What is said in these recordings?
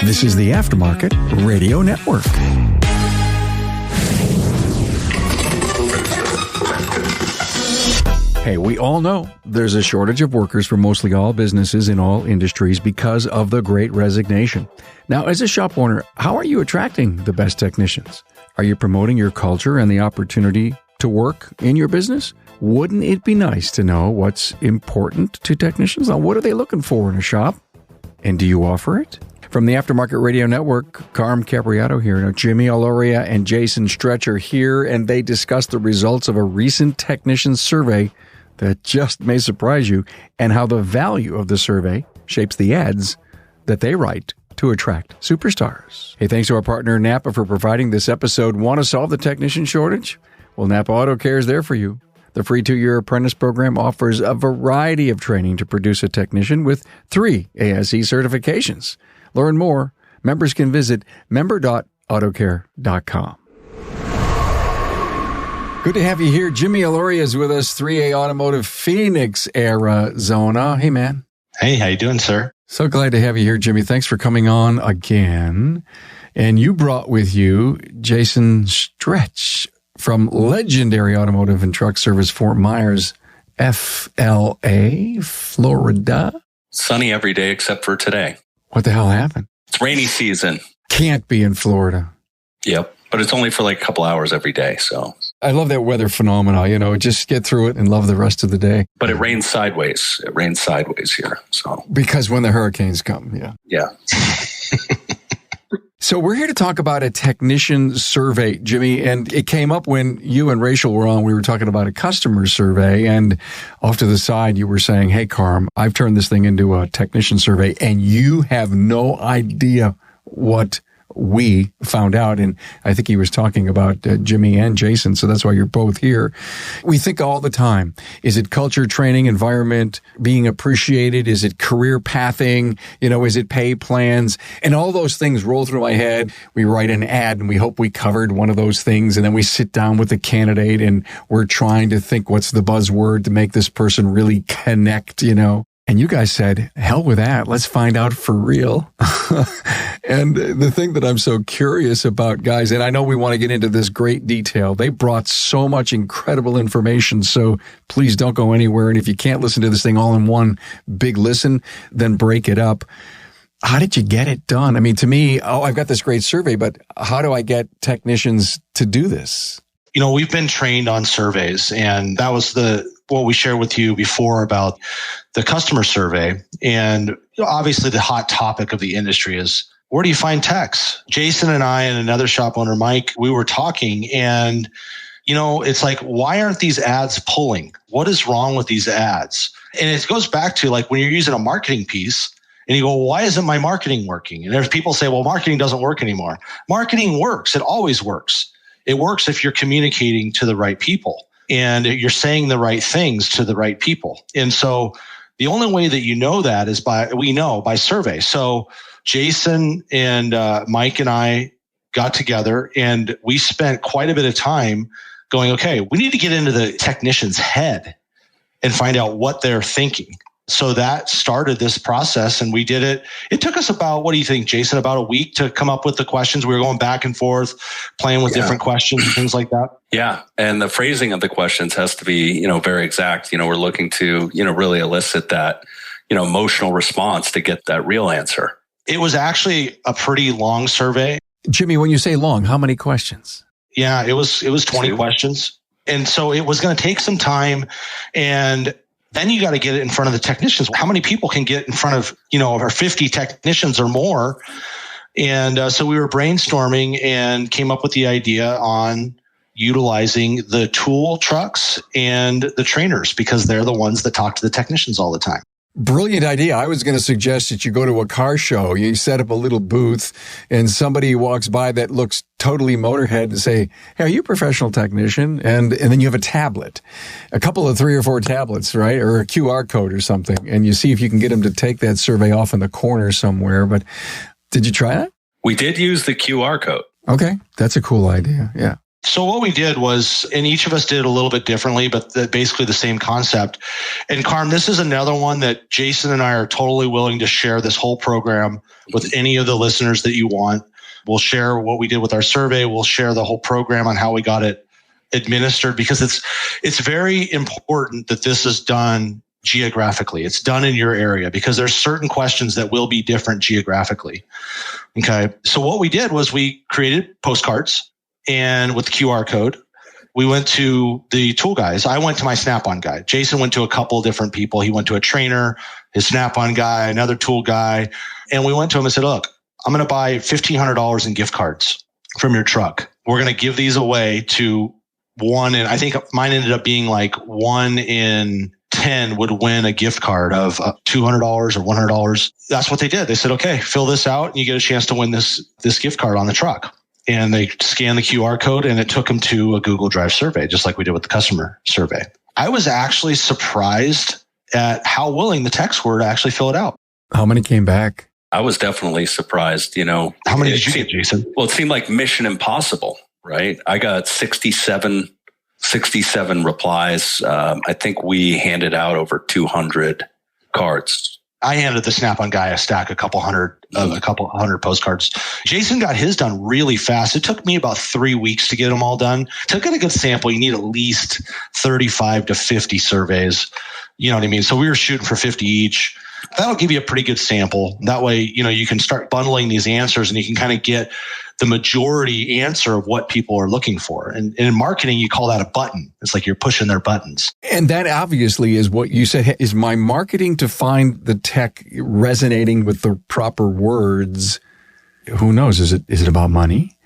This is the Aftermarket Radio Network. Hey, we all know there's a shortage of workers for mostly all businesses in all industries because of the Great Resignation. Now, as a shop owner, how are you attracting the best technicians? Are you promoting your culture and the opportunity to work in your business? Wouldn't it be nice to know what's important to technicians? Now, what are they looking for in a shop? And do you offer it? From the Aftermarket Radio Network, Carm Capriato here. Now, Jimmy, Alauria and Jason Stretch are here, and they discuss the results of a recent technician survey that just may surprise you, and how the value of the survey shapes the ads that they write to attract superstars. Hey, thanks to our partner Napa for providing this episode. Want to solve the technician shortage? Well, Napa Auto Care is there for you. The free 2-year apprentice program offers a variety of training to produce a technician with 3 ASE certifications. Learn more. Members can visit member.autocare.com. Good to have you here. Jimmy Alauria is with us, 3A Automotive, Phoenix, Arizona. Hey, man. Hey, how you doing, sir? So glad to have you here, Jimmy. Thanks for coming on again. And you brought with you Jason Stretch from legendary Automotive and Truck Service, Fort Myers, FLA, Florida. Sunny every day except for today. What the hell happened? It's rainy season. Can't be in Florida. Yep. But it's only for like a couple hours every day, so. I love that weather phenomenon, just get through it and love the rest of the day. But it rains sideways. It rains sideways here, so. Because when the hurricanes come, yeah. Yeah. So we're here to talk about a technician survey, Jimmy, and it came up when you and Rachel were on. We were talking about a customer survey, and off to the side, you were saying, hey, Carm, I've turned this thing into a technician survey, and you have no idea what we found out. And I think he was talking about Jimmy and Jason, so that's why you're both here. We think all the time, is it culture, training, environment, being appreciated? Is it career pathing? Is it pay plans? And all those things roll through my head. We write an ad and we hope we covered one of those things. And then we sit down with the candidate and we're trying to think what's the buzzword to make this person really connect, And you guys said, hell with that. Let's find out for real. And the thing that I'm so curious about, guys, and I know we want to get into this great detail. They brought so much incredible information. So please don't go anywhere. And if you can't listen to this thing all in one big listen, then break it up. How did you get it done? I mean, to me, I've got this great survey, but how do I get technicians to do this? We've been trained on surveys, and that was what we shared with you before about the customer survey. And obviously the hot topic of the industry is, where do you find techs? Jason and I and another shop owner, Mike, we were talking, and it's like, why aren't these ads pulling? What is wrong with these ads? And it goes back to like when you're using a marketing piece and you go, why isn't my marketing working? And there's people say, well, marketing doesn't work anymore. Marketing works. It always works. It works if you're communicating to the right people and you're saying the right things to the right people. And so the only way that you know that is by survey. So Jason and Mike and I got together and we spent quite a bit of time going, okay, we need to get into the technician's head and find out what they're thinking. So that started this process, and we did it. It took us about, what do you think, Jason, about a week to come up with the questions. We were going back and forth, playing with different questions and things like that. Yeah. And the phrasing of the questions has to be, very exact. We're looking to, really elicit that, emotional response to get that real answer. It was actually a pretty long survey. Jimmy, when you say long, how many questions? Yeah, it was 20 questions. And so it was going to take some time, and then you got to get it in front of the technicians. How many people can get in front of, our 50 technicians or more? And so we were brainstorming and came up with the idea on utilizing the tool trucks and the trainers, because they're the ones that talk to the technicians all the time. Brilliant idea. I was going to suggest that you go to a car show, you set up a little booth, and somebody walks by that looks totally Motorhead and say, hey, are you a professional technician? And then you have a tablet, a couple of 3 or 4 tablets, right? Or a QR code or something. And you see if you can get them to take that survey off in the corner somewhere. But did you try that? We did use the QR code. Okay. That's a cool idea. Yeah. So what we did was, and each of us did a little bit differently, but basically the same concept. And Carm, this is another one that Jason and I are totally willing to share this whole program with any of the listeners that you want. We'll share what we did with our survey. We'll share the whole program on how we got it administered, because it's very important that this is done geographically. It's done in your area, because there's certain questions that will be different geographically. Okay. So what we did was we created postcards, and with the QR code, we went to the tool guys. I went to my Snap-on guy. Jason went to a couple of different people. He went to a trainer, his Snap-on guy, another tool guy. And we went to him and said, look, I'm going to buy $1,500 in gift cards from your truck. We're going to give these away to one. And I think mine ended up being like 1 in 10 would win a gift card of $200 or $100. That's what they did. They said, okay, fill this out and you get a chance to win this gift card on the truck. And they scanned the QR code and it took them to a Google Drive survey, just like we did with the customer survey. I was actually surprised at how willing the techs were to actually fill it out. How many came back? I was definitely surprised, How many did you get, Jason? Well, it seemed like mission impossible, right? I got 67 replies. I think we handed out over 200 cards. I handed the Snap-on guy a stack, a couple hundred postcards. Jason got his done really fast. It took me about 3 weeks to get them all done. To get a good sample, you need at least 35 to 50 surveys. You know what I mean? So we were shooting for 50 each. That'll give you a pretty good sample. That way, you can start bundling these answers and you can kind of get the majority answer of what people are looking for. And in marketing, you call that a button. It's like you're pushing their buttons. And that obviously is what you said. Is my marketing to find the tech resonating with the proper words? Who knows? Is it about money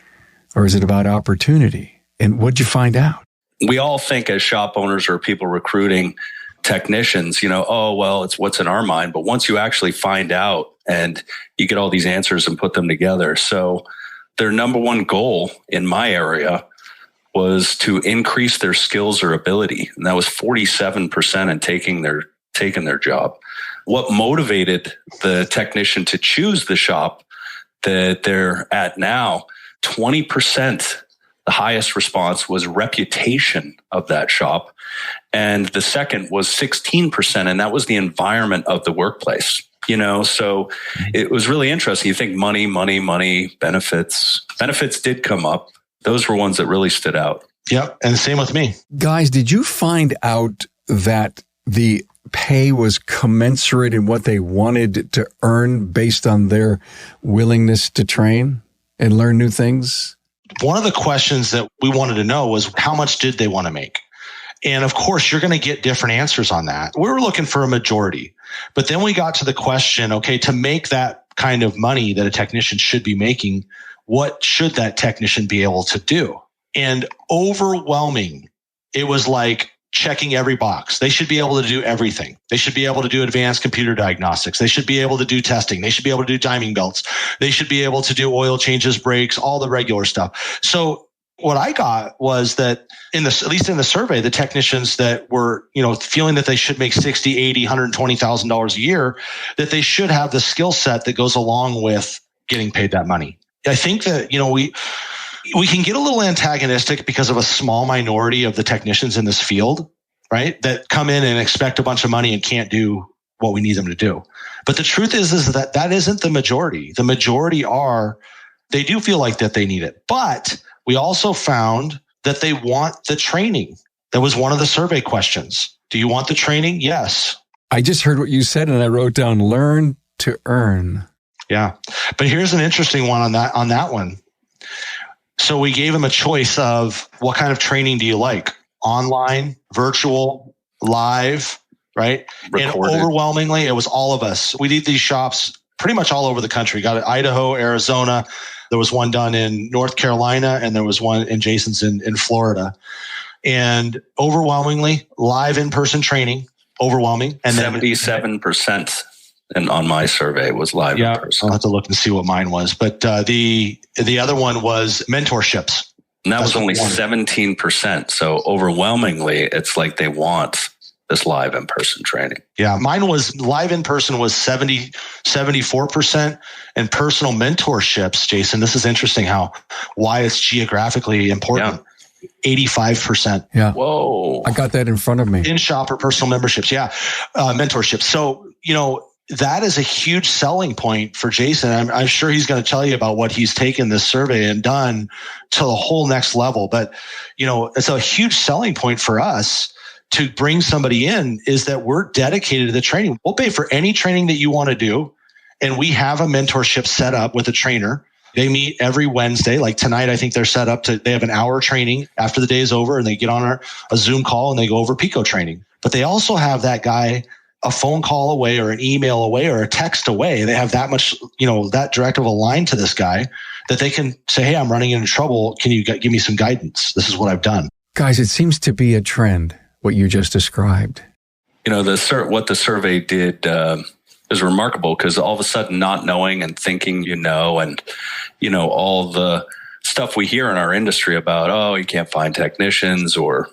or is it about opportunity? And what'd you find out? We all think as shop owners or people recruiting technicians, oh, well, it's what's in our mind. But once you actually find out and you get all these answers and put them together. So their number one goal in my area was to increase their skills or ability. And that was 47% in taking their job. What motivated the technician to choose the shop that they're at now, 20%, the highest response was reputation of that shop. And the second was 16%, and that was the environment of the workplace. So it was really interesting. You think money, benefits. Benefits did come up. Those were ones that really stood out. Yep. And same with me. Guys, did you find out that the pay was commensurate in what they wanted to earn based on their willingness to train and learn new things? One of the questions that we wanted to know was how much did they want to make? And of course, you're going to get different answers on that. We were looking for a majority. But then we got to the question, okay, to make that kind of money that a technician should be making, what should that technician be able to do? And overwhelming, it was like checking every box. They should be able to do everything. They should be able to do advanced computer diagnostics. They should be able to do testing. They should be able to do timing belts. They should be able to do oil changes, brakes, all the regular stuff. So what I got was that at least in the survey, the technicians that were, feeling that they should make $60,000, $80,000, $120,000 a year, that they should have the skill set that goes along with getting paid that money. I think that, we can get a little antagonistic because of a small minority of the technicians in this field, right? That come in and expect a bunch of money and can't do what we need them to do. But the truth is that isn't the majority. The majority they do feel like that they need it, but we also found that they want the training. That was one of the survey questions. Do you want the training? Yes. I just heard what you said and I wrote down learn to earn. Yeah. But here's an interesting one on that one. So we gave them a choice of what kind of training do you like? Online, virtual, live, right? Recorded. And overwhelmingly, it was all of us. We did these shops pretty much all over the country. Got it, Idaho, Arizona. There was one done in North Carolina, and there was one in Jason's in Florida. And overwhelmingly, live in-person training, overwhelming. And 77% on my survey was live in person. I'll have to look and see what mine was. But the other one was mentorships. And that was only 17%. So overwhelmingly, it's like they want this live in-person training. Yeah, mine was live in-person was 74%, and personal mentorships, Jason, this is interesting why it's geographically important. 85%. Yeah. Whoa. I got that in front of me. In shop or personal memberships. Yeah. Mentorship. So, that is a huge selling point for Jason. I'm sure he's going to tell you about what he's taken this survey and done to the whole next level. But, it's a huge selling point for us to bring somebody in is that we're dedicated to the training. We'll pay for any training that you want to do. And we have a mentorship set up with a trainer. They meet every Wednesday. Like tonight, I think they're set up they have an hour training after the day is over, and they get on a Zoom call and they go over Pico training. But they also have that guy a phone call away or an email away or a text away. They have that much, that direct of a line to this guy that they can say, hey, I'm running into trouble. Can you give me some guidance? This is what I've done. Guys, it seems to be a trend, what you just described. What the survey did is remarkable, because all of a sudden not knowing and thinking, and, all the stuff we hear in our industry about, oh, you can't find technicians or,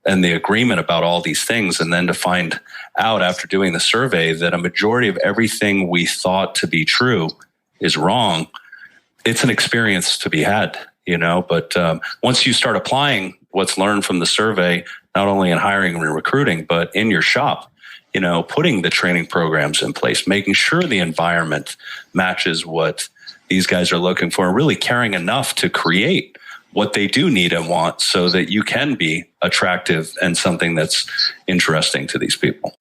and the agreement about all these things. And then to find out after doing the survey that a majority of everything we thought to be true is wrong. It's an experience to be had, but once you start applying what's learned from the survey, not only in hiring and recruiting, but in your shop, putting the training programs in place, making sure the environment matches what these guys are looking for, and really caring enough to create what they do need and want so that you can be attractive and something that's interesting to these people.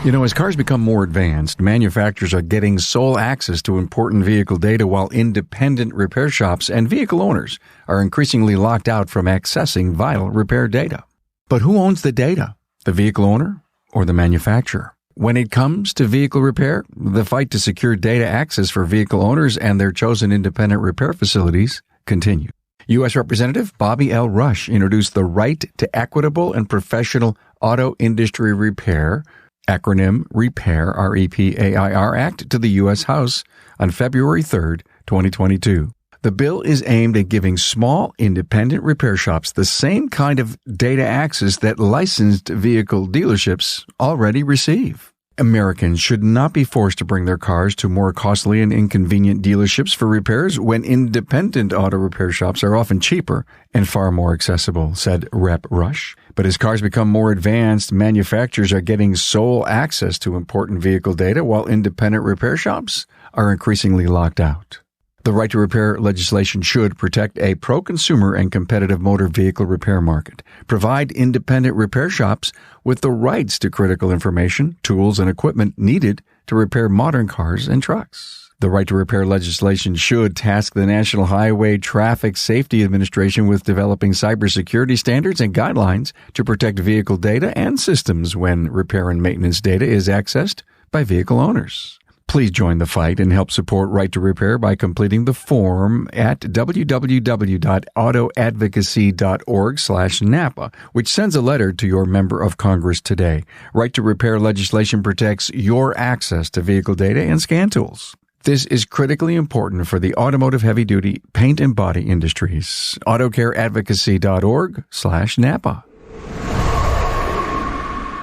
As cars become more advanced, manufacturers are getting sole access to important vehicle data, while independent repair shops and vehicle owners are increasingly locked out from accessing vital repair data. But who owns the data? The vehicle owner or the manufacturer? When it comes to vehicle repair, the fight to secure data access for vehicle owners and their chosen independent repair facilities continue. U.S. Representative Bobby L. Rush introduced the Right to Equitable and Professional Auto Industry Repair, acronym REPAIR, R-E-P-A-I-R Act, to the U.S. House on February 3rd, 2022. The bill is aimed at giving small, independent repair shops the same kind of data access that licensed vehicle dealerships already receive. Americans should not be forced to bring their cars to more costly and inconvenient dealerships for repairs when independent auto repair shops are often cheaper and far more accessible, said Rep. Rush. But as cars become more advanced, manufacturers are getting sole access to important vehicle data, while independent repair shops are increasingly locked out. The Right to Repair legislation should protect a pro-consumer and competitive motor vehicle repair market, provide independent repair shops with the rights to critical information, tools, and equipment needed to repair modern cars and trucks. The Right to Repair legislation should task the National Highway Traffic Safety Administration with developing cybersecurity standards and guidelines to protect vehicle data and systems when repair and maintenance data is accessed by vehicle owners. Please join the fight and help support Right to Repair by completing the form at www.autoadvocacy.org/NAPA, which sends a letter to your member of Congress today. Right to Repair legislation protects your access to vehicle data and scan tools. This is critically important for the automotive heavy-duty paint and body industries. Autocareadvocacy.org/NAPA.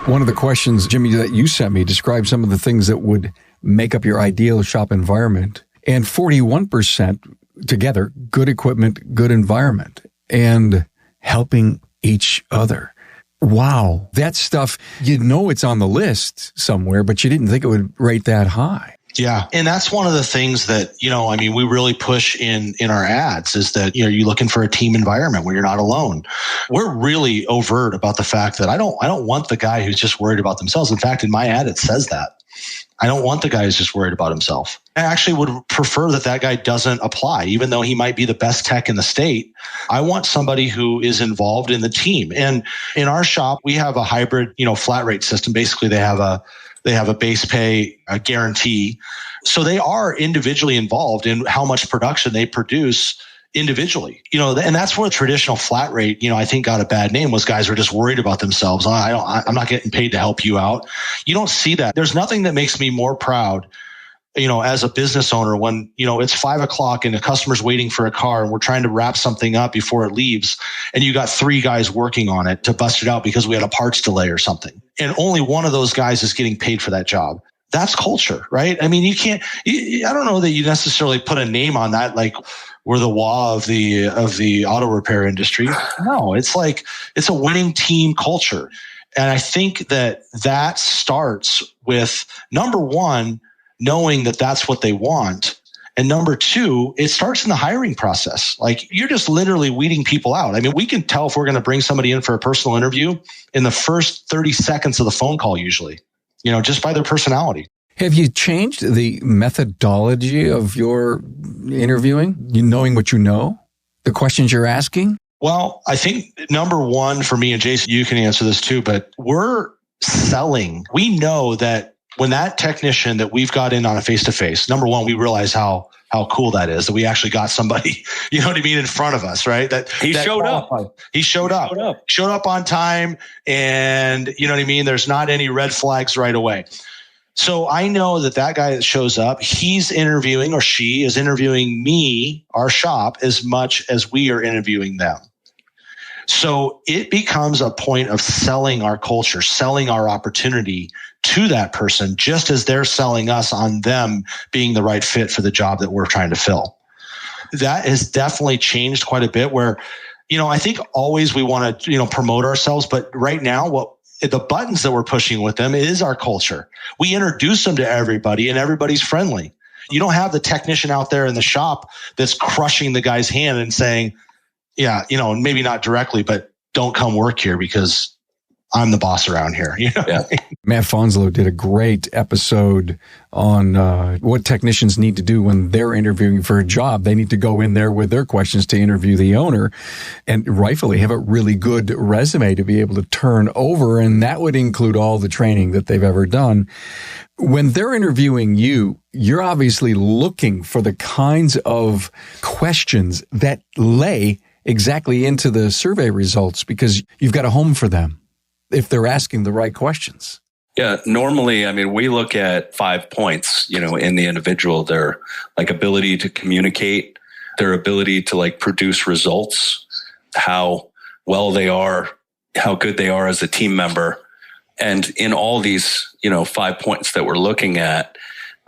One of the questions, Jimmy, that you sent me described some of the things that would make up your ideal shop environment. And 41% together, good equipment, good environment, and helping each other. Wow. That stuff, it's on the list somewhere, but you didn't think it would rate that high. Yeah. And that's one of the things that, we really push in our ads is that, you're looking for a team environment where you're not alone. We're really overt about the fact that I don't want the guy who's just worried about themselves. In fact, in my ad, it says that. I don't want the guy who's just worried about himself. I actually would prefer that guy doesn't apply, even though he might be the best tech in the state. I want somebody who is involved in the team. And in our shop, we have a hybrid, flat rate system. Basically, they have a base pay, a guarantee. So they are individually involved in how much production they produce individually, and that's where traditional flat rate, I think got a bad name, was guys were just worried about themselves. I'm not getting paid to help you out. You don't see that. There's nothing that makes me more proud, as a business owner when, it's 5:00 and the customer's waiting for a car and we're trying to wrap something up before it leaves. And you got 3 guys working on it to bust it out because we had a parts delay or something. And only one of those guys is getting paid for that job. That's culture, right? I mean, I don't know that you necessarily put a name on that, like we're the WA of the auto repair industry. No, it's a winning team culture. And I think that starts with, number one, knowing that that's what they want. And number two, it starts in the hiring process. Like, you're just literally weeding people out. I mean, we can tell if we're going to bring somebody in for a personal interview in the first 30 seconds of the phone call, usually, just by their personality. Have you changed the methodology of your interviewing? You knowing what you know, the questions you're asking? Well, I think number one for me, and Jason, you can answer this too, but we're selling. We know that when that technician that we've got in on a face-to-face, number one, we realize how cool that is, that we actually got somebody, you know what I mean, in front of us, right? He showed up. He showed up on time, and you know what I mean? There's not any red flags right away. So I know that guy that shows up, he's interviewing, or she is interviewing me, our shop, as much as we are interviewing them. So it becomes a point of selling our culture, selling our opportunity to that person, just as they're selling us on them being the right fit for the job that we're trying to fill. That has definitely changed quite a bit, where, I think always we want to, promote ourselves, but right now the buttons that we're pushing with them is our culture. We introduce them to everybody, and everybody's friendly. You don't have the technician out there in the shop that's crushing the guy's hand and saying, yeah, maybe not directly, but don't come work here because I'm the boss around here. Yeah. Matt Fonslow did a great episode on what technicians need to do when they're interviewing for a job. They need to go in there with their questions to interview the owner, and rightfully have a really good resume to be able to turn over. And that would include all the training that they've ever done. When they're interviewing you, you're obviously looking for the kinds of questions that lay exactly into the survey results, because you've got a home for them if they're asking the right questions. Yeah, normally, we look at 5 points, in the individual, their ability to communicate, their ability to produce results, how well they are, how good they are as a team member. And in all these, 5 points that we're looking at,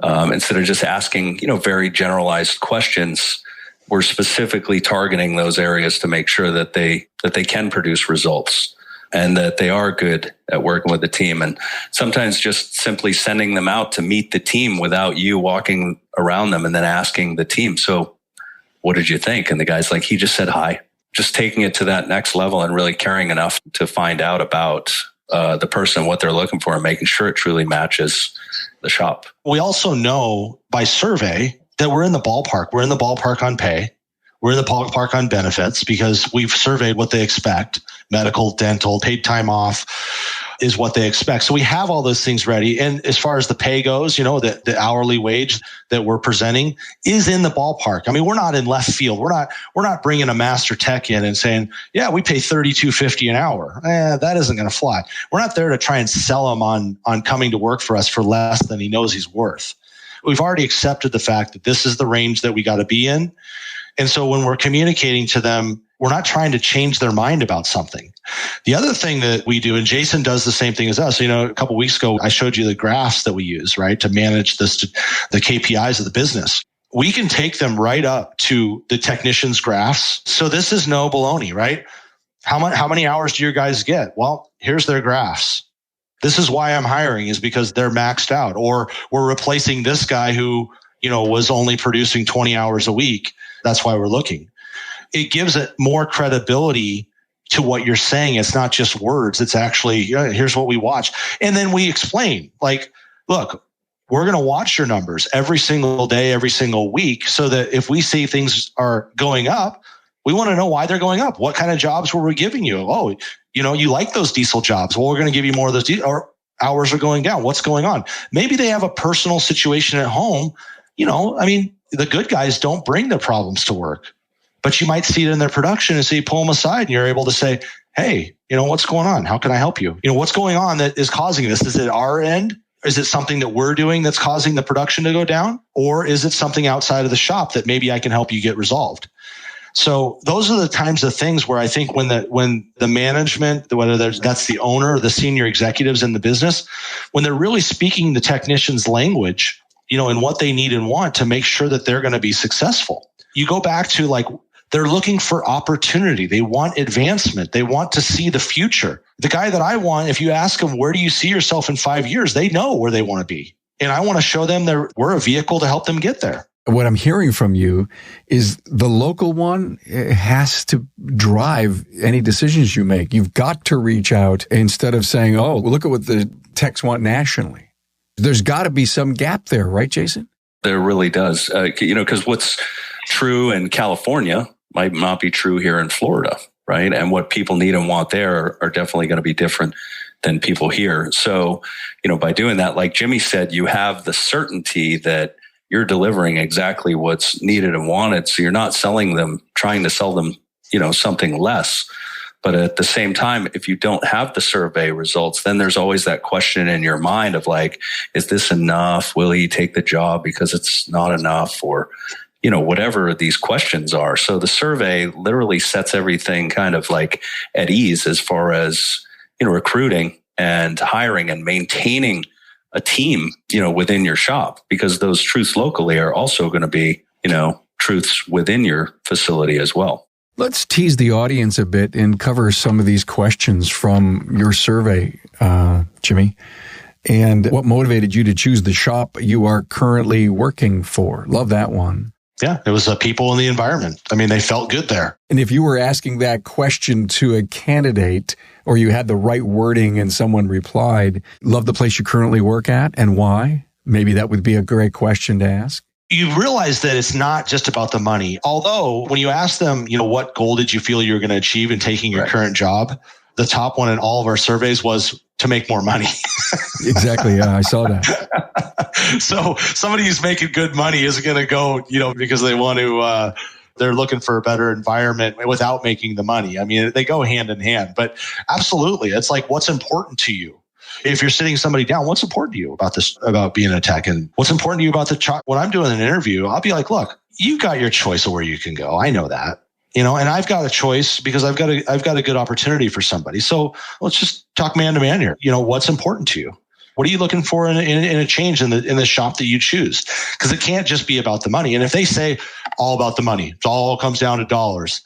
instead of just asking, very generalized questions, we're specifically targeting those areas to make sure that they can produce results and that they are good at working with the team. And sometimes just simply sending them out to meet the team without you walking around them and then asking the team, so what did you think? And the guy's like, he just said hi. Just taking it to that next level and really caring enough to find out about the person, what they're looking for, and making sure it truly matches the shop. We also know by survey that we're in the ballpark. We're in the ballpark on pay. We're in the ballpark on benefits, because we've surveyed what they expect. Medical, dental, paid time off is what they expect. So we have all those things ready. And as far as the pay goes, the hourly wage that we're presenting is in the ballpark. We're not in left field. We're not bringing a master tech in and saying, yeah, we pay $32.50 an hour. That isn't going to fly. We're not there to try and sell him on coming to work for us for less than he knows he's worth. We've already accepted the fact that this is the range that we got to be in. And so when we're communicating to them, we're not trying to change their mind about something. The other thing that we do, and Jason does the same thing as us, a couple of weeks ago, I showed you the graphs that we use, right, to manage the KPIs of the business. We can take them right up to the technician's graphs. So this is no baloney, right? How many hours do your guys get? Well, here's their graphs. This is why I'm hiring, is because they're maxed out, or we're replacing this guy who, was only producing 20 hours a week. That's why we're looking. It gives it more credibility to what you're saying. It's not just words. It's actually, here's what we watch. And then we explain, look, we're going to watch your numbers every single day, every single week, so that if we see things are going up, we want to know why they're going up. What kind of jobs were we giving you? Oh, you like those diesel jobs. Well, we're going to give you more of those, or hours are going down. What's going on? Maybe they have a personal situation at home. The good guys don't bring their problems to work, but you might see it in their production, and so you pull them aside and you're able to say, hey, what's going on? How can I help you? What's going on that is causing this? Is it our end? Is it something that we're doing that's causing the production to go down? Or is it something outside of the shop that maybe I can help you get resolved? So those are the times of things where I think when the management, whether that's the owner or the senior executives in the business, when they're really speaking the technician's language, and what they need and want to make sure that they're going to be successful. You go back to they're looking for opportunity. They want advancement. They want to see the future. The guy that I want, if you ask them, where do you see yourself in 5 years? They know where they want to be. And I want to show them that we're a vehicle to help them get there. What I'm hearing from you is the local one has to drive any decisions you make. You've got to reach out instead of saying, oh, look at what the techs want nationally. There's got to be some gap there, right, Jason? There really does. Because what's true in California might not be true here in Florida, right? And what people need and want there are definitely going to be different than people here. So, by doing that, like Jimmy said, you have the certainty that you're delivering exactly what's needed and wanted. So you're not trying to sell them, something less. But at the same time, if you don't have the survey results, then there's always that question in your mind of is this enough? Will he take the job because it's not enough? Or, whatever these questions are. So the survey literally sets everything kind of at ease as far as, recruiting and hiring and maintaining a team, within your shop, because those truths locally are also going to be, truths within your facility as well. Let's tease the audience a bit and cover some of these questions from your survey, Jimmy, and what motivated you to choose the shop you are currently working for. Love that one. Yeah, it was the people and the environment. I mean, they felt good there. And if you were asking that question to a candidate, or you had the right wording and someone replied, love the place you currently work at and why, maybe that would be a great question to ask. You realize that it's not just about the money. Although when you ask them, what goal did you feel you were going to achieve in taking your current job? The top one in all of our surveys was to make more money. Exactly. Yeah, I saw that. So somebody who's making good money isn't going to go, because they want to, they're looking for a better environment without making the money. I mean, they go hand in hand, but absolutely. It's what's important to you? If you're sitting somebody down, what's important to you about this, about being a tech? And what's important to you about when I'm doing an interview, I'll be like, look, you got your choice of where you can go. I know that, and I've got a choice because I've got a good opportunity for somebody. So let's just talk man to man here. What's important to you? What are you looking for in a change in the shop that you choose? Because it can't just be about the money. And if they say all about the money, it all comes down to dollars,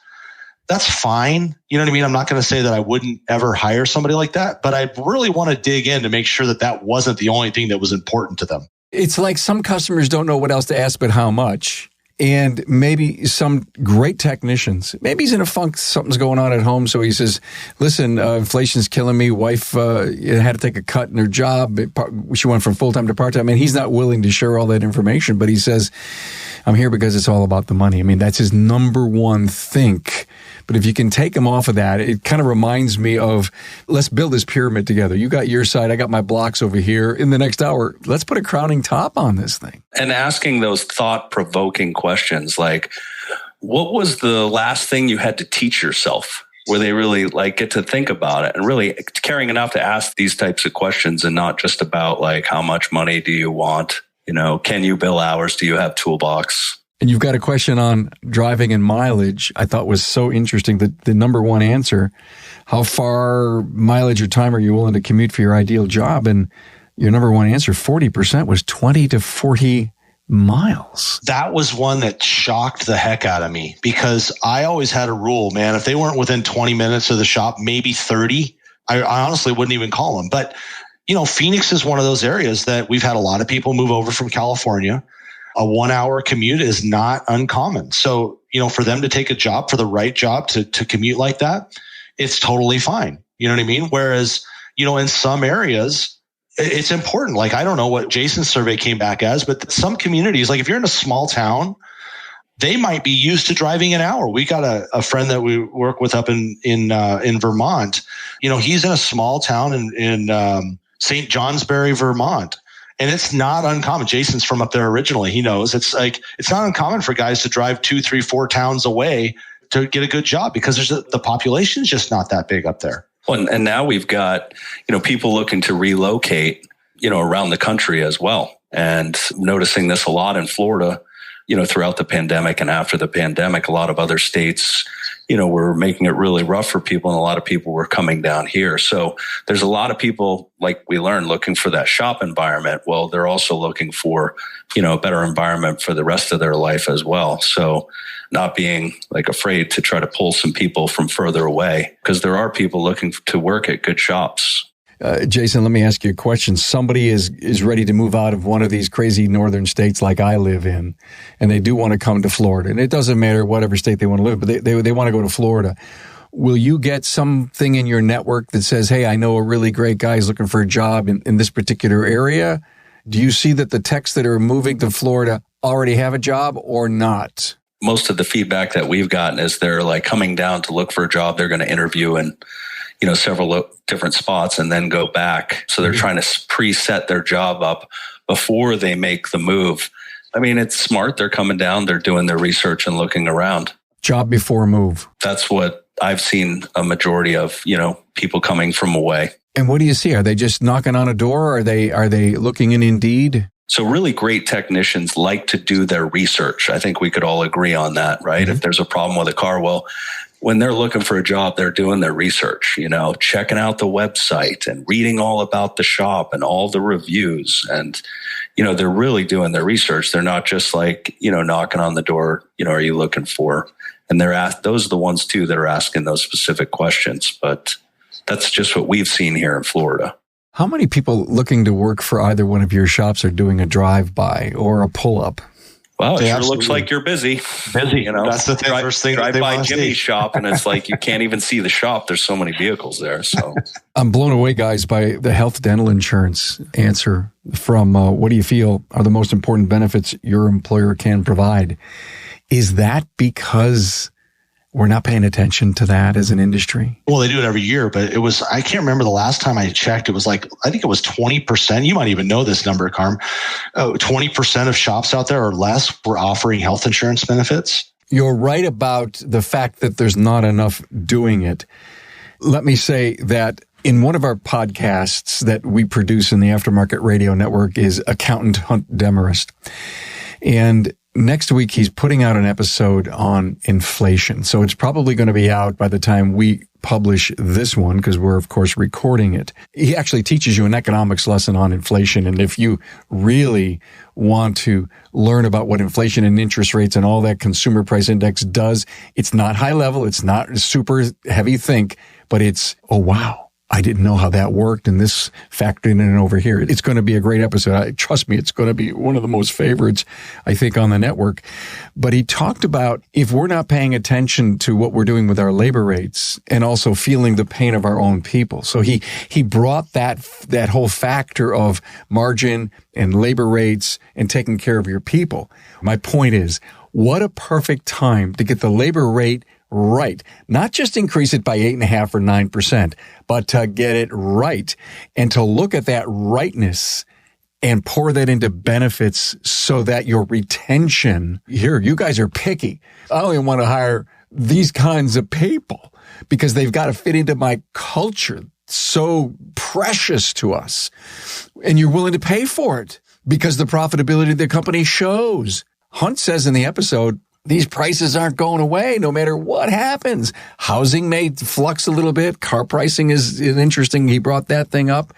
that's fine. You know what I mean? I'm not going to say that I wouldn't ever hire somebody like that, but I really want to dig in to make sure that wasn't the only thing that was important to them. It's like some customers don't know what else to ask, but how much. And maybe some great technicians, maybe he's in a funk, something's going on at home. So he says, listen, inflation's killing me. Wife had to take a cut in her job. She went from full-time to part-time. And he's not willing to share all that information, but he says, I'm here because it's all about the money. I mean, that's his number one think. But if you can take him off of that, it kind of reminds me of, let's build this pyramid together. You got your side, I got my blocks over here. In the next hour, let's put a crowning top on this thing. And asking those thought-provoking questions like, what was the last thing you had to teach yourself? Where they really get to think about it and really caring enough to ask these types of questions and not just about how much money do you want? Can you bill hours? Do you have toolbox? And you've got a question on driving and mileage. I thought was so interesting that the number one answer, how far mileage or time are you willing to commute for your ideal job? And your number one answer, 40%, was 20 to 40 miles. That was one that shocked the heck out of me because I always had a rule, man. If they weren't within 20 minutes of the shop, maybe 30, I honestly wouldn't even call them. But, Phoenix is one of those areas that we've had a lot of people move over from California. A 1 hour commute is not uncommon. So, for them to take a job, for the right job to commute like that, it's totally fine. You know what I mean? Whereas, in some areas, it's important. I don't know what Jason's survey came back as, but some communities, if you're in a small town, they might be used to driving an hour. We got a friend that we work with up in Vermont. He's in a small town in St. Johnsbury, Vermont. And it's not uncommon. Jason's from up there originally. He knows it's not uncommon for guys to drive 2, 3, 4 towns away to get a good job because the population is just not that big up there. Well, and now we've got, people looking to relocate, around the country as well. And noticing this a lot in Florida throughout the pandemic and after the pandemic, a lot of other states, were making it really rough for people, and a lot of people were coming down here. So there's a lot of people, like we learned, looking for that shop environment. Well, they're also looking for, a better environment for the rest of their life as well. So not being afraid to try to pull some people from further away, because there are people looking to work at good shops. Jason, let me ask you a question. Somebody is ready to move out of one of these crazy northern states like I live in, and they do want to come to Florida. And it doesn't matter whatever state they want to live, but they want to go to Florida. Will you get something in your network that says, hey, I know a really great guy who's looking for a job in this particular area? Do you see that the techs that are moving to Florida already have a job or not? Most of the feedback that we've gotten is they're coming down to look for a job. They're going to interview in several different spots and then go back. So they're trying to preset their job up before they make the move. I mean, it's smart. They're coming down, they're doing their research and looking around. Job before move. That's what I've seen a majority of, people coming from away. And what do you see? Are they just knocking on a door? Are they looking in Indeed? So really great technicians like to do their research. I think we could all agree on that, right? If there's a problem with a car, well, when they're looking for a job, they're doing their research, checking out the website and reading all about the shop and all the reviews. And, they're really doing their research. They're not just knocking on the door, are you looking for? And those are the ones too that are asking those specific questions. But that's just what we've seen here in Florida. How many people looking to work for either one of your shops are doing a drive-by or a pull-up? Wow, it sure looks like you're busy. Busy. That's the first thing. Drive by Jimmy's shop, and it's you can't even see the shop. There's so many vehicles there. So I'm blown away, guys, by the health dental insurance answer from what do you feel are the most important benefits your employer can provide? Is that because we're not paying attention to that as an industry? Well, they do it every year, but I can't remember the last time I checked. It was I think it was 20%. You might even know this number, Carm. 20% of shops out there or less were offering health insurance benefits. You're right about the fact that there's not enough doing it. Let me say that in one of our podcasts that we produce in the Aftermarket Radio Network is Accountant Hunt Demarest. And next week, he's putting out an episode on inflation. So it's probably going to be out by the time we publish this one, because we're, of course, recording it. He actually teaches you an economics lesson on inflation. And if you really want to learn about what inflation and interest rates and all that consumer price index does, it's not high level. It's not super heavy think, but it's, oh, wow. I didn't know how that worked, and this factored in over here. It's going to be a great episode. Trust me, it's going to be one of the most favorites, I think, on the network. But he talked about if we're not paying attention to what we're doing with our labor rates and also feeling the pain of our own people. So he brought that whole factor of margin and labor rates and taking care of your people. My point is, what a perfect time to get the labor rate right. Not just increase it by 8.5% or 9%, but to get it right and to look at that rightness and pour that into benefits so that your retention, here, you guys are picky. I only want to hire these kinds of people because they've got to fit into my culture. So precious to us. And you're willing to pay for it because the profitability of the company shows. Hunt says in the episode, these prices aren't going away no matter what happens. Housing may flux a little bit. Car pricing is interesting. He brought that thing up.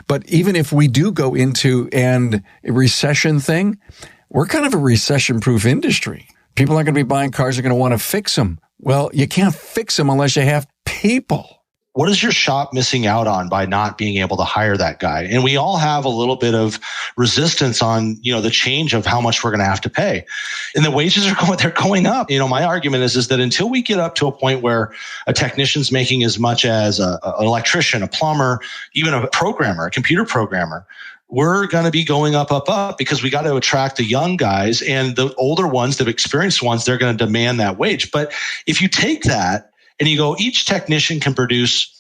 But even if we do go into a recession thing, we're kind of a recession-proof industry. People aren't going to be buying cars. They're going to want to fix them. Well, you can't fix them unless you have people. What is your shop missing out on by not being able to hire that guy? And we all have a little bit of resistance on, the change of how much we're going to have to pay. And the wages they're going up. My argument is that until we get up to a point where a technician's making as much as an electrician, a plumber, even a programmer, a computer programmer, we're going to be going up because we got to attract the young guys, and the older ones, the experienced ones, they're going to demand that wage. But if you take that and you go, each technician can produce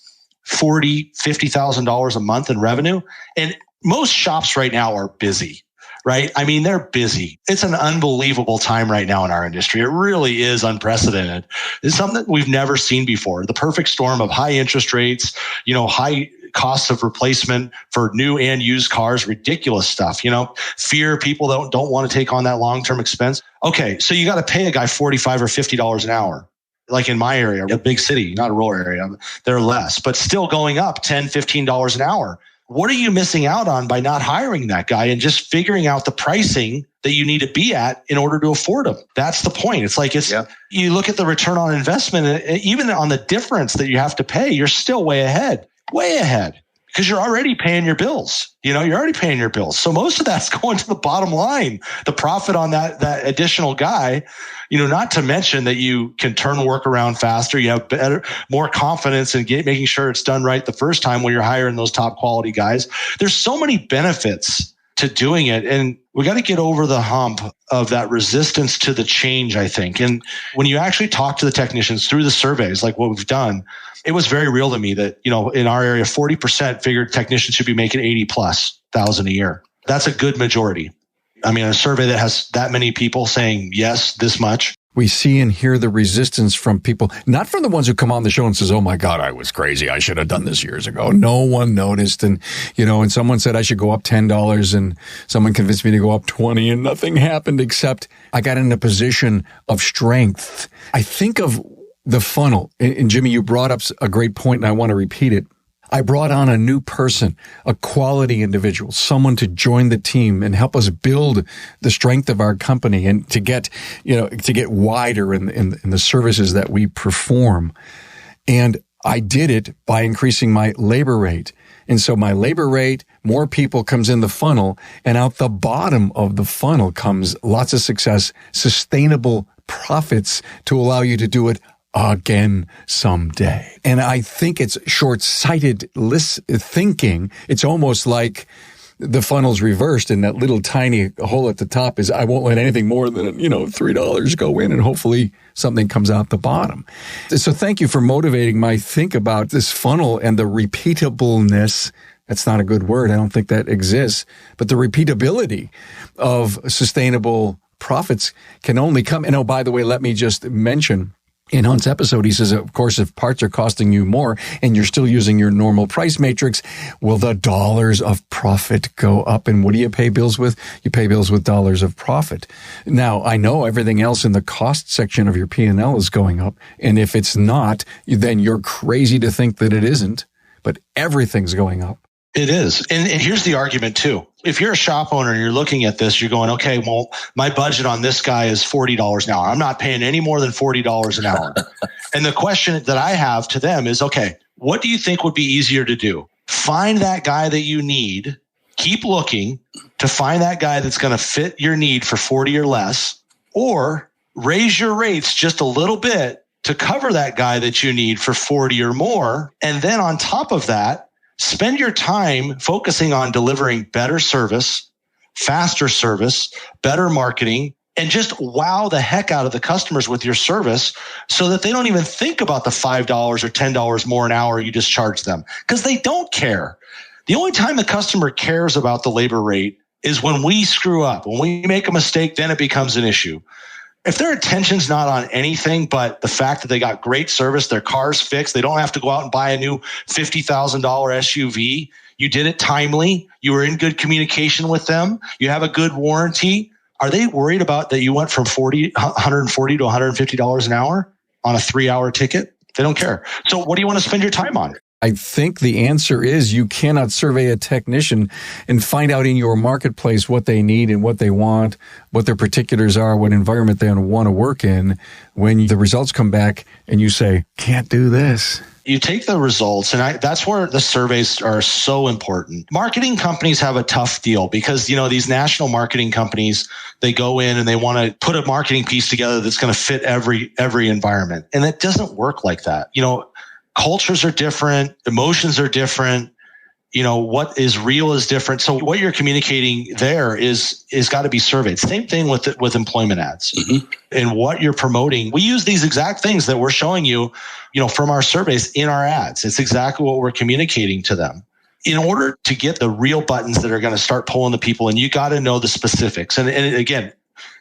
$40,000, $50,000 a month in revenue. And most shops right now are busy. right? I mean, they're busy. It's an unbelievable time right now in our industry. It really is unprecedented. It's something that we've never seen before. The perfect storm of high interest rates, high costs of replacement for new and used cars, ridiculous stuff, fear people don't want to take on that long-term expense. Okay, so you got to pay a guy $45 or $50 an hour. Like in my area, a big city, not a rural area, they're less, but still going up $10, $15 an hour. What are you missing out on by not hiring that guy and just figuring out the pricing that you need to be at in order to afford him? That's the point. It's like, you look at the return on investment, and even on the difference that you have to pay, you're still way ahead, because you're already paying your bills. You're already paying your bills. So most of that's going to the bottom line, the profit on that additional guy, not to mention that you can turn work around faster. You have more confidence in making sure it's done right the first time when you're hiring those top quality guys. There's so many benefits to doing it. And we got to get over the hump of that resistance to the change, I think. And when you actually talk to the technicians through the surveys, like what we've done, it was very real to me that, in our area, 40% figured technicians should be making 80,000+ a year. That's a good majority. I mean, a survey that has that many people saying, yes, this much. We see and hear the resistance from people, not from the ones who come on the show and says, oh my God, I was crazy. I should have done this years ago. No one noticed. And, and someone said I should go up $10 and someone convinced me to go up 20 and nothing happened except I got in a position of strength. I think of the funnel. And Jimmy, you brought up a great point and I want to repeat it. I brought on a new person, a quality individual, someone to join the team and help us build the strength of our company and to get wider in the services that we perform. And I did it by increasing my labor rate. And so my labor rate, more people comes in the funnel, and out the bottom of the funnel comes lots of success, sustainable profits to allow you to do it again someday. And I think it's short-sighted thinking. It's almost like the funnel's reversed and that little tiny hole at the top is, I won't let anything more than, $3 go in and hopefully something comes out the bottom. So thank you for motivating my think about this funnel and the repeatableness. That's not a good word. I don't think that exists, but the repeatability of sustainable profits can only come. And by the way, let me just mention, in Hunt's episode, he says, of course, if parts are costing you more and you're still using your normal price matrix, will the dollars of profit go up? And what do you pay bills with? You pay bills with dollars of profit. Now, I know everything else in the cost section of your P&L is going up. And if it's not, then you're crazy to think that it isn't. But everything's going up. It is. And here's the argument too. If you're a shop owner and you're looking at this, you're going, okay, well, my budget on this guy is $40 an hour. I'm not paying any more than $40 an hour. And the question that I have to them is, okay, what do you think would be easier to do? Find that guy that you need, keep looking to find that guy that's going to fit your need for 40 or less, or raise your rates just a little bit to cover that guy that you need for 40 or more. And then on top of that, spend your time focusing on delivering better service, faster service, better marketing, and just wow the heck out of the customers with your service so that they don't even think about the $5 or $10 more an hour you just charge them, because they don't care. The only time the customer cares about the labor rate is when we screw up. When we make a mistake, then it becomes an issue. If their attention's not on anything but the fact that they got great service, their car's fixed, they don't have to go out and buy a new $50,000 SUV, you did it timely, you were in good communication with them, you have a good warranty, are they worried about that you went from $140 to $150 an hour on a 3-hour ticket? They don't care. So what do you want to spend your time on? I think the answer is you cannot survey a technician and find out in your marketplace what they need and what they want, what their particulars are, what environment they want to work in. When the results come back and you say, can't do this. You take the results, and that's where the surveys are so important. Marketing companies have a tough deal because, these national marketing companies, they go in and they want to put a marketing piece together that's going to fit every environment. And it doesn't work like that. Cultures are different. Emotions are different. What is real is different. So what you're communicating there is got to be surveyed. Same thing with employment ads. Mm-hmm. And what you're promoting. We use these exact things that we're showing you, from our surveys in our ads. It's exactly what we're communicating to them. in order to get the real buttons that are going to start pulling the people in, you got to know the specifics. And again,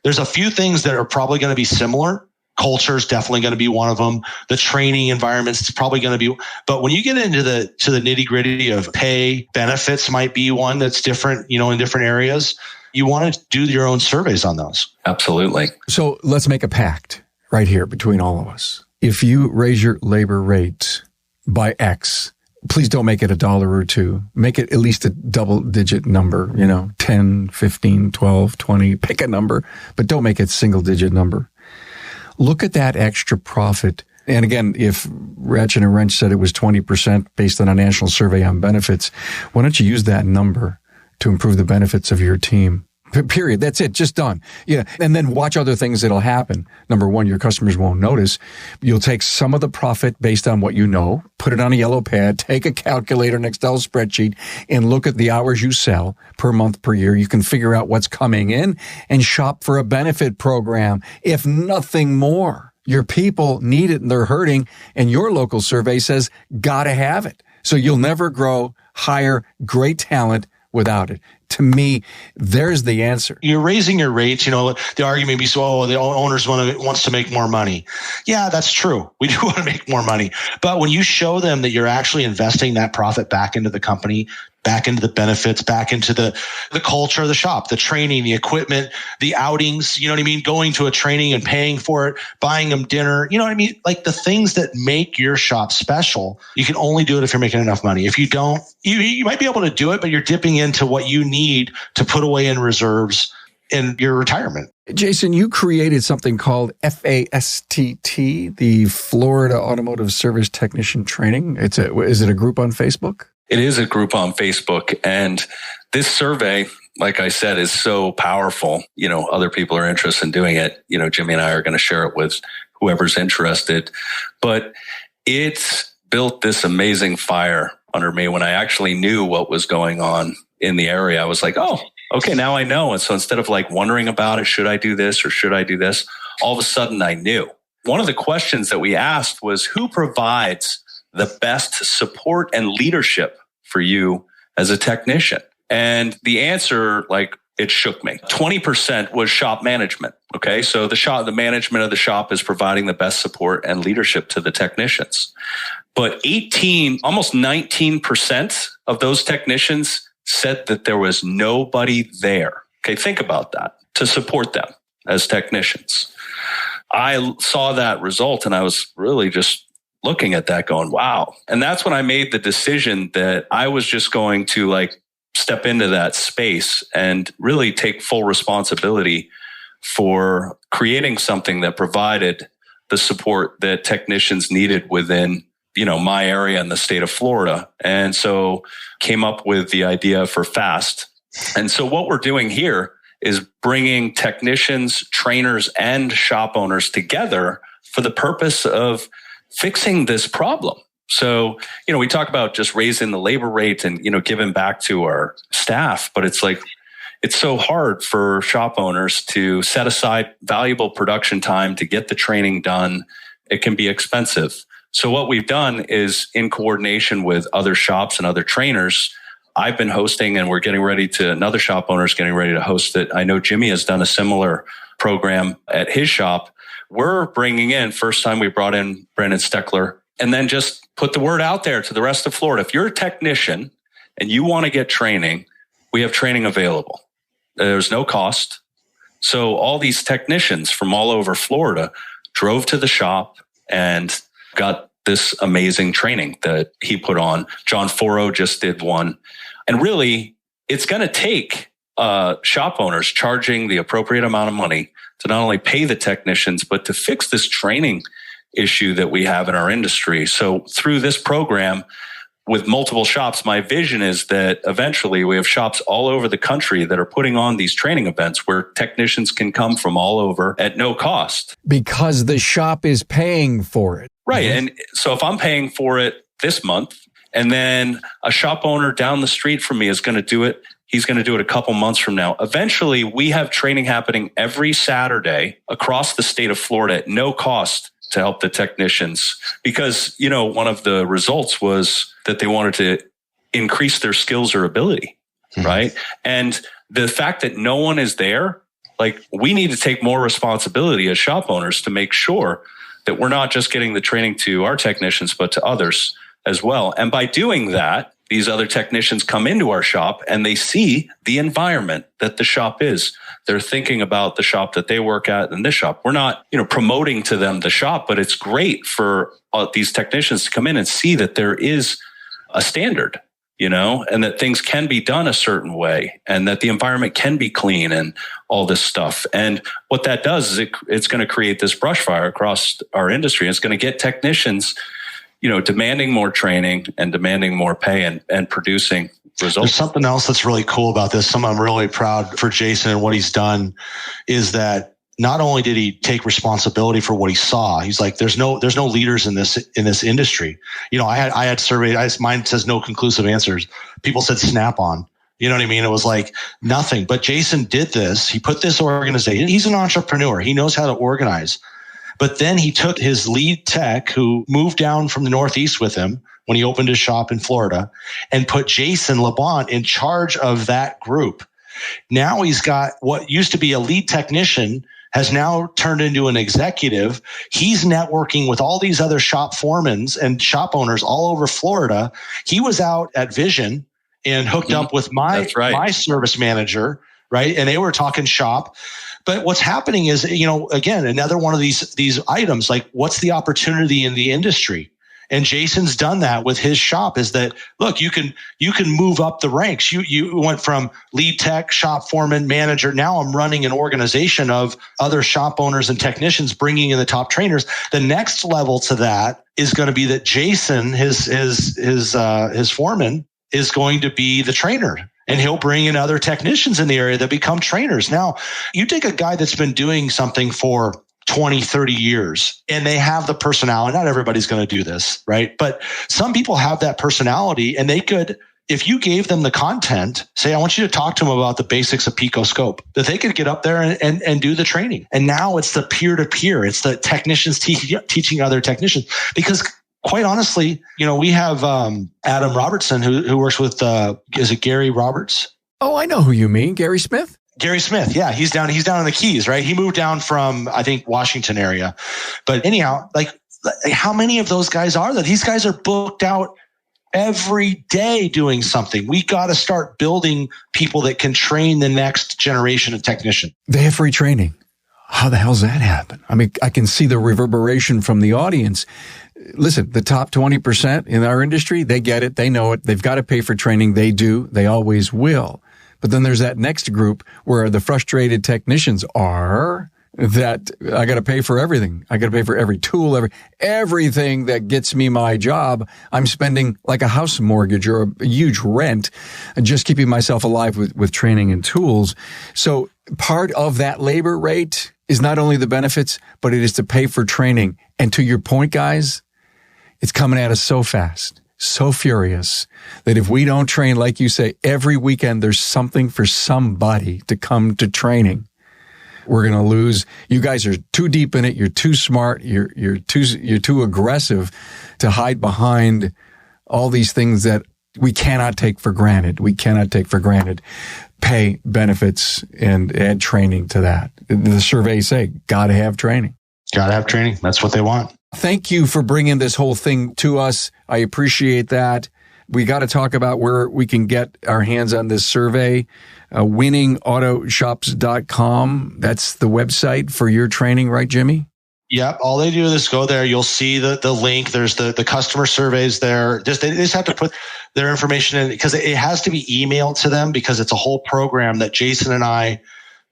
there's a few things that are probably going to be similar. Culture is definitely going to be one of them. The training environments is probably going to be. But when you get into the nitty gritty of pay, benefits might be one that's different, in different areas. You want to do your own surveys on those. Absolutely. So let's make a pact right here between all of us. If you raise your labor rates by X, please don't make it $1 or $2. Make it at least a double-digit number, 10, 15, 12, 20. Pick a number, but don't make it single-digit number. Look at that extra profit. And again, if Ratchet and Wrench said it was 20% based on a national survey on benefits, why don't you use that number to improve the benefits of your team? Period. That's it. Just done. Yeah. And then watch other things that'll happen. Number one, your customers won't notice. You'll take some of the profit based on what you know, put it on a yellow pad, take a calculator, an Excel spreadsheet, and look at the hours you sell per month, per year. You can figure out what's coming in and shop for a benefit program, if nothing more. Your people need it and they're hurting, and your local survey says, gotta have it. So you'll never grow, hire great talent without it. To me, there's the answer. You're raising your rates. The argument may be, the owners wants to make more money. Yeah, that's true. We do want to make more money. But when you show them that you're actually investing that profit back into the company, back into the benefits, back into the culture of the shop, the training, the equipment, the outings, going to a training and paying for it, buying them dinner, like the things that make your shop special. You can only do it if you're making enough money. If you don't, you might be able to do it, but you're dipping into what you need to put away in reserves in your retirement. Jason, you created something called FASTT, the Florida Automotive Service Technician Training. Is it a group on Facebook? It is a group on Facebook. And this survey, like I said, is so powerful. Other people are interested in doing it. Jimmy and I are going to share it with whoever's interested. But it's built this amazing fire under me. When I actually knew what was going on in the area, I was like, oh, okay, now I know. And so instead of wondering about it, should I do this or should I do this? All of a sudden I knew. One of the questions that we asked was, who provides the best support and leadership for you as a technician? And the answer, it shook me. 20% was shop management. Okay. So the management of the shop is providing the best support and leadership to the technicians. But almost 19% of those technicians said that there was nobody there. Okay. Think about that, to support them as technicians. I saw that result and I was really just looking at that going, wow. And that's when I made the decision that I was just going to step into that space and really take full responsibility for creating something that provided the support that technicians needed within, my area in the state of Florida. And so came up with the idea for FAST. And so what we're doing here is bringing technicians, trainers, and shop owners together for the purpose of fixing this problem. So, we talk about just raising the labor rate and, giving back to our staff, but it's so hard for shop owners to set aside valuable production time to get the training done. It can be expensive. So what we've done is, in coordination with other shops and other trainers, I've been hosting, and another shop owner is getting ready to host it. I know Jimmy has done a similar program at his shop. We're bringing in, first time we brought in Brandon Steckler, and then just put the word out there to the rest of Florida. If you're a technician and you want to get training, we have training available. There's no cost. So all these technicians from all over Florida drove to the shop and got this amazing training that he put on. John Foro just did one. And really, it's going to take shop owners charging the appropriate amount of money to not only pay the technicians, but to fix this training issue that we have in our industry. So through this program with multiple shops, my vision is that eventually we have shops all over the country that are putting on these training events where technicians can come from all over at no cost. Because the shop is paying for it. Right. And so if I'm paying for it this month, and then a shop owner down the street from me is going to do it, he's going to do it a couple months from now. Eventually, we have training happening every Saturday across the state of Florida at no cost to help the technicians. Because, one of the results was that they wanted to increase their skills or ability, right? And the fact that no one is there, like, we need to take more responsibility as shop owners to make sure that we're not just getting the training to our technicians, but to others as well. And by doing that, these other technicians come into our shop and they see the environment that the shop is. They're thinking about the shop that they work at and this shop. We're not, promoting to them the shop, but it's great for these technicians to come in and see that there is a standard, and that things can be done a certain way and that the environment can be clean and all this stuff. And what that does is it's going to create this brush fire across our industry. It's going to get technicians demanding more training and demanding more pay and producing results. There's something else that's really cool about this. Something I'm really proud for Jason and what he's done is that not only did he take responsibility for what he saw, he's like, there's no leaders in this industry. I had surveyed, mine says no conclusive answers. People said Snap-on. You know what I mean? It was like nothing. But Jason did this. He put this organization. He's an entrepreneur. He knows how to organize. But then he took his lead tech, who moved down from the Northeast with him when he opened his shop in Florida, and put Jason LeBon in charge of that group. Now he's got what used to be a lead technician has now turned into an executive. He's networking with all these other shop foremans and shop owners all over Florida. He was out at Vision and hooked up with my service manager, right? And they were talking shop. But what's happening is, again, another one of these items, like, what's the opportunity in the industry? And Jason's done that with his shop, is that, look, you can move up the ranks. You went from lead tech, shop foreman, manager. Now I'm running an organization of other shop owners and technicians, bringing in the top trainers. The next level to that is going to be that Jason, his foreman, is going to be the trainer. And he'll bring in other technicians in the area that become trainers. Now, you take a guy that's been doing something for 20, 30 years, and they have the personality. Not everybody's going to do this, right? But some people have that personality, and they could, if you gave them the content, say, I want you to talk to them about the basics of Picoscope, that they could get up there and do the training. And now it's the peer-to-peer. It's the technicians teaching other technicians. Because quite honestly, we have Adam Robertson who works with, is it Gary Roberts? Oh, I know who you mean. Gary Smith? Gary Smith. Yeah. He's down in the Keys, right? He moved down from, I think, Washington area. But anyhow, like, how many of those guys are there? These guys are booked out every day doing something. We got to start building people that can train the next generation of technicians. They have free training. How the hell's that happen? I mean, I can see the reverberation from the audience. Listen, the top 20% in our industry, they get it. They know it. They've got to pay for training. They do. They always will. But then there's that next group where the frustrated technicians are, that I got to pay for everything. I got to pay for every tool, everything that gets me my job. I'm spending like a house mortgage or a huge rent, just keeping myself alive with training and tools. So part of that labor rate is not only the benefits, but it is to pay for training. And to your point, guys, it's coming at us so fast, so furious, that if we don't train, like you say, every weekend there's something for somebody to come to training, we're going to lose. You guys are too deep in it. You're too smart. You're too aggressive to hide behind all these things that we cannot take for granted. We cannot take for granted pay, benefits, and add training to that. The surveys say, got to have training. Got to have training. That's what they want. Thank you for bringing this whole thing to us. I appreciate that. We got to talk about where we can get our hands on this survey. winningautoshops.com. That's the website for your training, right, Jimmy? Yep. All they do is go there. You'll see the link. There's the customer surveys there. They just have to put their information in, because it has to be emailed to them, because it's a whole program that Jason and I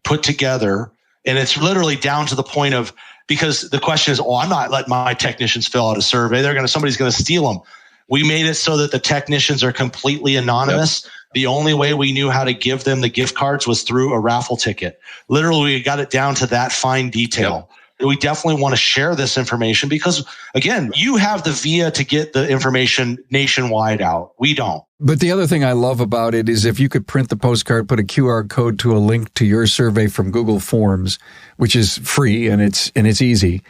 put together. And it's literally down to the point of, because the question is, I'm not letting my technicians fill out a survey. Somebody's going to steal them. We made it so that the technicians are completely anonymous. Yep. The only way we knew how to give them the gift cards was through a raffle ticket. Literally, we got it down to that fine detail. Yep. We definitely want to share this information because, again, you have the via to get the information nationwide out. We don't. But the other thing I love about it is if you could print the postcard, put a QR code to a link to your survey from Google Forms, which is free and it's easy,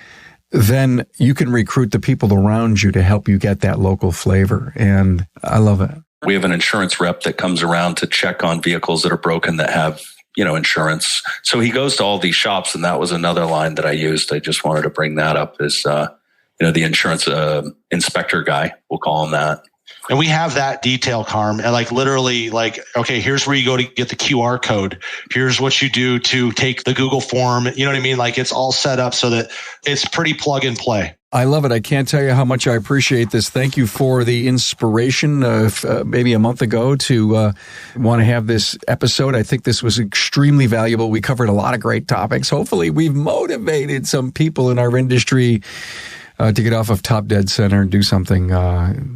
then you can recruit the people around you to help you get that local flavor. And I love it. We have an insurance rep that comes around to check on vehicles that are broken that have, insurance. So he goes to all these shops, and that was another line that I used. I just wanted to bring that up as, the insurance inspector guy, we'll call him that. And we have that detail, Carm, and literally okay, here's where you go to get the QR code. Here's what you do to take the Google form. You know what I mean? It's all set up so that it's pretty plug and play. I love it. I can't tell you how much I appreciate this. Thank you for the inspiration maybe a month ago to want to have this episode. I think this was extremely valuable. We covered a lot of great topics. Hopefully we've motivated some people in our industry to get off of top dead center and do something.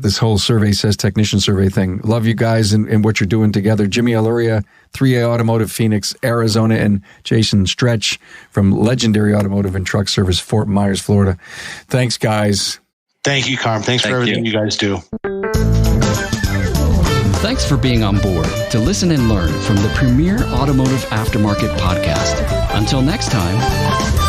This whole survey says technician survey thing. Love you guys and what you're doing together. Jimmy Alauria, 3A Automotive, Phoenix, Arizona, and Jason Stretch from Legendary Automotive and Truck Service, Fort Myers, Florida. Thanks, guys. Thank you, Carm. Thanks for everything you guys do. Thanks for being on board to listen and learn from the premier automotive aftermarket podcast. Until next time.